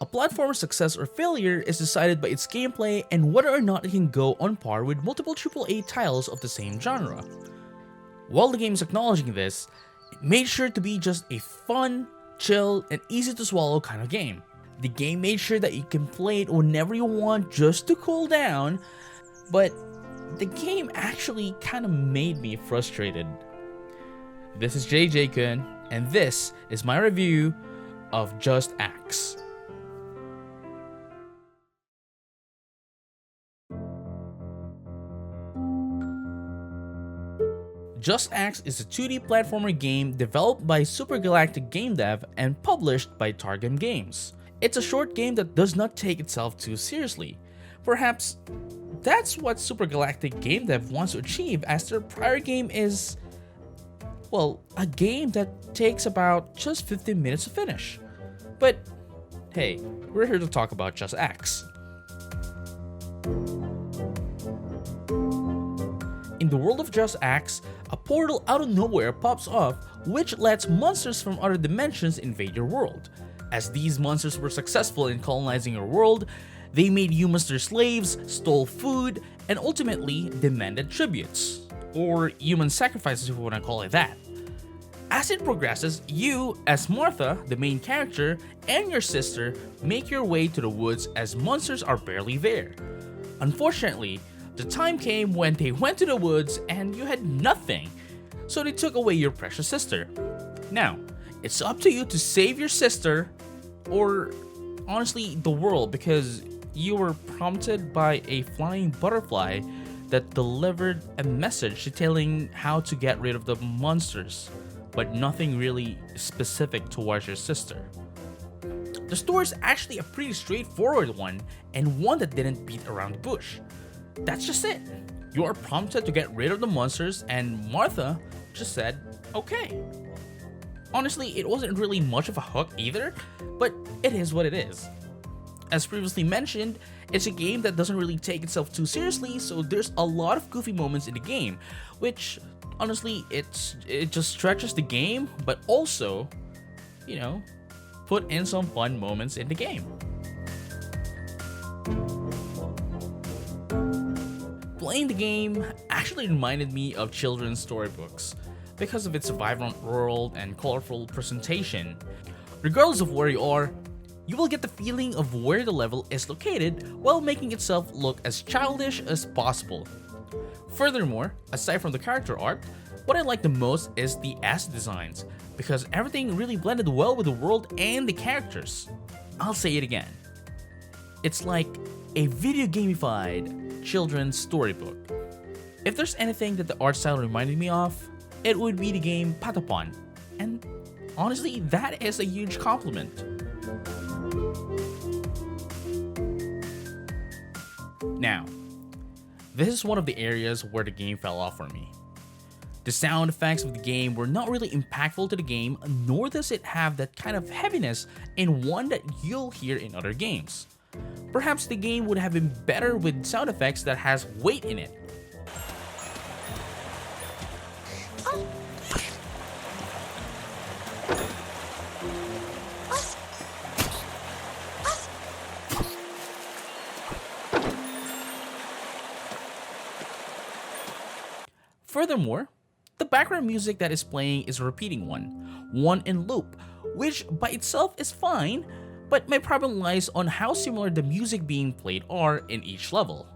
A platformer's success or failure is decided by its gameplay and whether or not it can go on par with multiple AAA titles of the same genre. While the game is acknowledging this, it made sure to be just a fun, chill, and easy to swallow kind of game. The game made sure that you can play it whenever you want just to cool down, but the game actually kind of made me frustrated. This is JJ-kun, and this is my review of JustAxe. JustAxe is a 2D platformer game developed by Super Galactic Game Dev and published by Targum Games. It's a short game that does not take itself too seriously. Perhaps that's what Super Galactic Game Dev wants to achieve, as their prior game is, well, a game that takes about just 15 minutes to finish. But hey, we're here to talk about JustAxe. In the world of JustAxe, a portal out of nowhere pops up which lets monsters from other dimensions invade your world. As these monsters were successful in colonizing your world, they made humans their slaves, stole food, and ultimately demanded tributes. Or human sacrifices, if you want to call it that. As it progresses, you, as Martha, the main character, and your sister make your way to the woods as monsters are barely there. Unfortunately, the time came when they went to the woods and you had nothing, so they took away your precious sister. Now, it's up to you to save your sister, or honestly the world, because you were prompted by a flying butterfly that delivered a message detailing how to get rid of the monsters, but nothing really specific towards your sister. The story is actually a pretty straightforward one, and one that didn't beat around the bush. That's just it. You are prompted to get rid of the monsters, and Martha just said, okay. Honestly, it wasn't really much of a hook either, but it is what it is. As previously mentioned, it's a game that doesn't really take itself too seriously, so there's a lot of goofy moments in the game, which honestly, it just stretches the game, but also, you know, put in some fun moments in the game. Playing the game actually reminded me of children's storybooks because of its vibrant world and colorful presentation. Regardless of where you are, you will get the feeling of where the level is located while making itself look as childish as possible. Furthermore, aside from the character art, what I like the most is the asset designs, because everything really blended well with the world and the characters. I'll say it again. It's like a video gamified children's storybook. If there's anything that the art style reminded me of, it would be the game Patapon, and honestly, that is a huge compliment. Now, this is one of the areas where the game fell off for me. The sound effects of the game were not really impactful to the game, nor does it have that kind of heaviness in one that you'll hear in other games. Perhaps the game would have been better with sound effects that has weight in it. Furthermore, the background music that is playing is a repeating one in loop, which by itself is fine, but my problem lies on how similar the music being played are in each level.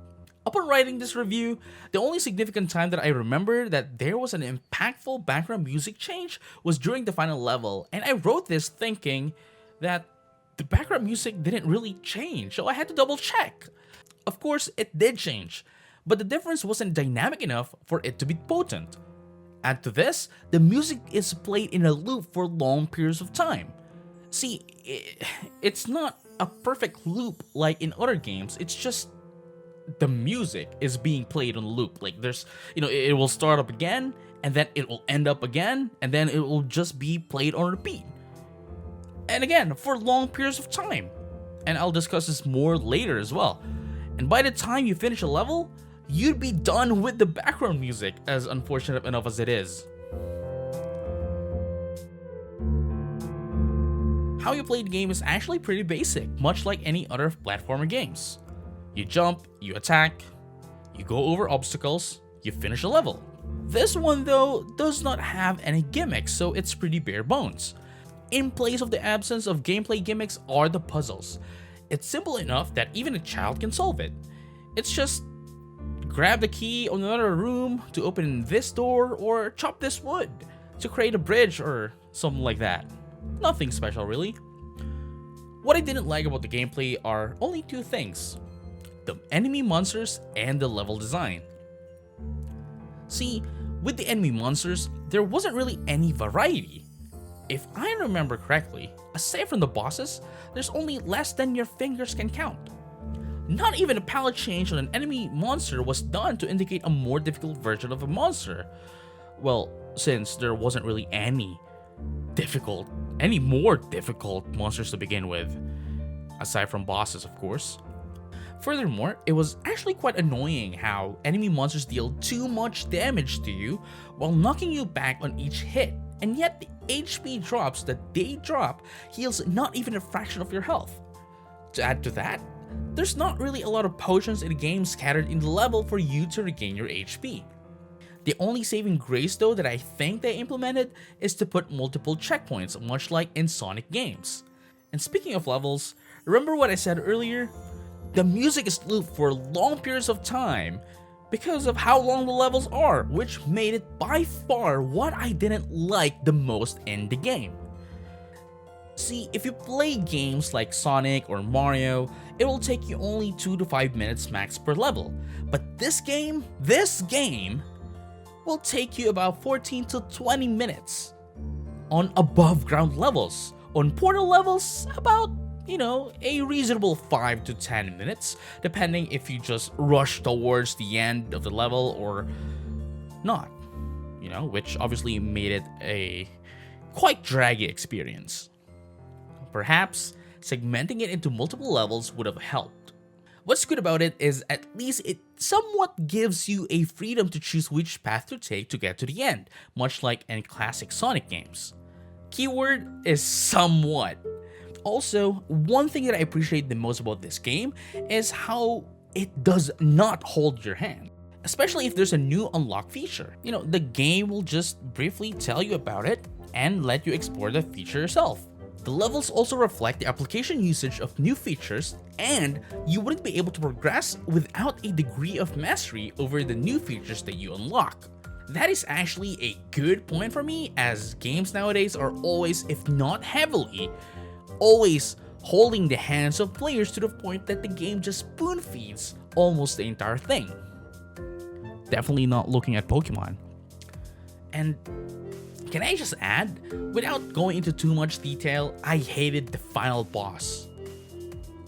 Upon writing this review, the only significant time that I remember that there was an impactful background music change was during the final level, and I wrote this thinking that the background music didn't really change, so I had to double check. Of course, it did change, but the difference wasn't dynamic enough for it to be potent. Add to this, the music is played in a loop for long periods of time. See, it's not a perfect loop like in other games, it's just the music is being played on loop. Like there's, it will start up again, and then it will end up again, and then it will just be played on repeat. And again, for long periods of time. And I'll discuss this more later as well. And by the time you finish a level, you'd be done with the background music, as unfortunate enough as it is. how you play the game is actually pretty basic, much like any other platformer games. You jump, you attack, you go over obstacles, you finish a level. This one though does not have any gimmicks, so it's pretty bare bones. In place of the absence of gameplay gimmicks are the puzzles. It's simple enough that even a child can solve it. It's just grab the key on another room to open this door or chop this wood to create a bridge or something like that. Nothing special really. What I didn't like about the gameplay are only two things: the enemy monsters and the level design. See, with the enemy monsters, there wasn't really any variety. If I remember correctly, aside from the bosses, there's only less than your fingers can count. Not even a palette change on an enemy monster was done to indicate a more difficult version of a monster. Well, since there wasn't really any more difficult monsters to begin with, aside from bosses of course. Furthermore, it was actually quite annoying how enemy monsters deal too much damage to you while knocking you back on each hit, and yet the HP drops that they drop heals not even a fraction of your health. To add to that, there's not really a lot of potions in the game scattered in the level for you to regain your HP. The only saving grace though that I think they implemented is to put multiple checkpoints, much like in Sonic games. And speaking of levels, remember what I said earlier? The music is looped for long periods of time because of how long the levels are, which made it by far what I didn't like the most in the game. See, if you play games like Sonic or Mario, it will take you only 2 to 5 minutes max per level. But this game will take you about 14 to 20 minutes on above ground levels. On portal levels, about, a reasonable 5 to 10 minutes, depending if you just rush towards the end of the level or not, which obviously made it a quite draggy experience. Perhaps segmenting it into multiple levels would have helped. What's good about it is at least it somewhat gives you a freedom to choose which path to take to get to the end, much like in classic Sonic games. Keyword is somewhat. Also, one thing that I appreciate the most about this game is how it does not hold your hand. Especially if there's a new unlock feature. The game will just briefly tell you about it and let you explore the feature yourself. The levels also reflect the application usage of new features, and you wouldn't be able to progress without a degree of mastery over the new features that you unlock. That is actually a good point for me, as games nowadays are always, if not heavily, always holding the hands of players to the point that the game just spoon feeds almost the entire thing. Definitely not looking at Pokemon. And can I just add, without going into too much detail, I hated the final boss.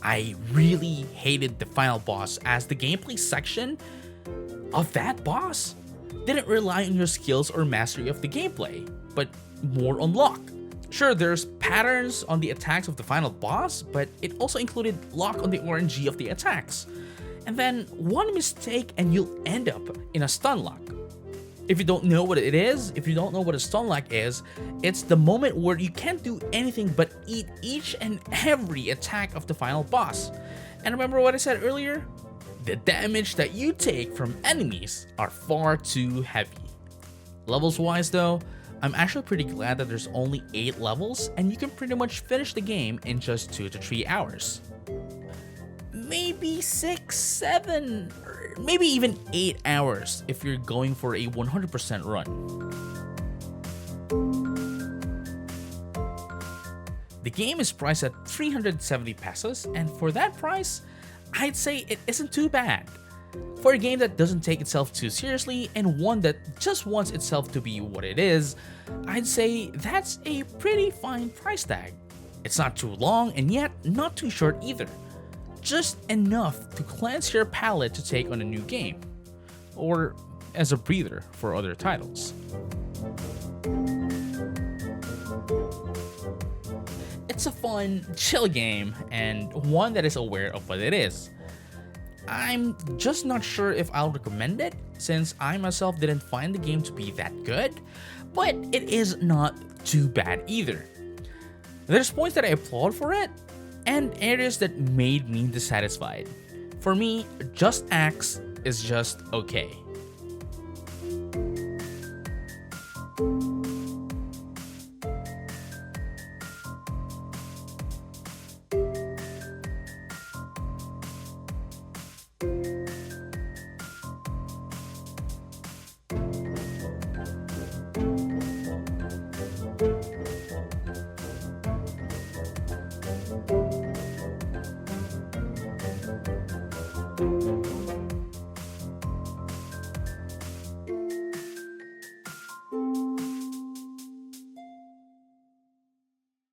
I really hated the final boss, as the gameplay section of that boss didn't rely on your skills or mastery of the gameplay, but more on luck. Sure, there's patterns on the attacks of the final boss, but it also included luck on the RNG of the attacks. And then one mistake and you'll end up in a stun lock. If you don't know what it is, if you don't know what a stun lock is, it's the moment where you can't do anything but eat each and every attack of the final boss. And remember what I said earlier? The damage that you take from enemies are far too heavy. Levels wise though, I'm actually pretty glad that there's only 8 levels and you can pretty much finish the game in just 2 to 3 hours. Maybe 6, 7, or maybe even 8 hours if you're going for a 100% run. The game is priced at 370 pesos, and for that price, I'd say it isn't too bad. For a game that doesn't take itself too seriously and one that just wants itself to be what it is, I'd say that's a pretty fine price tag. It's not too long and yet not too short either. Just enough to cleanse your palate to take on a new game, or as a breather for other titles. It's a fun, chill game, and one that is aware of what it is. I'm just not sure if I'll recommend it, since I myself didn't find the game to be that good, but it is not too bad either. There's points that I applaud for it, and areas that made me dissatisfied. For me, JustAxe is just okay.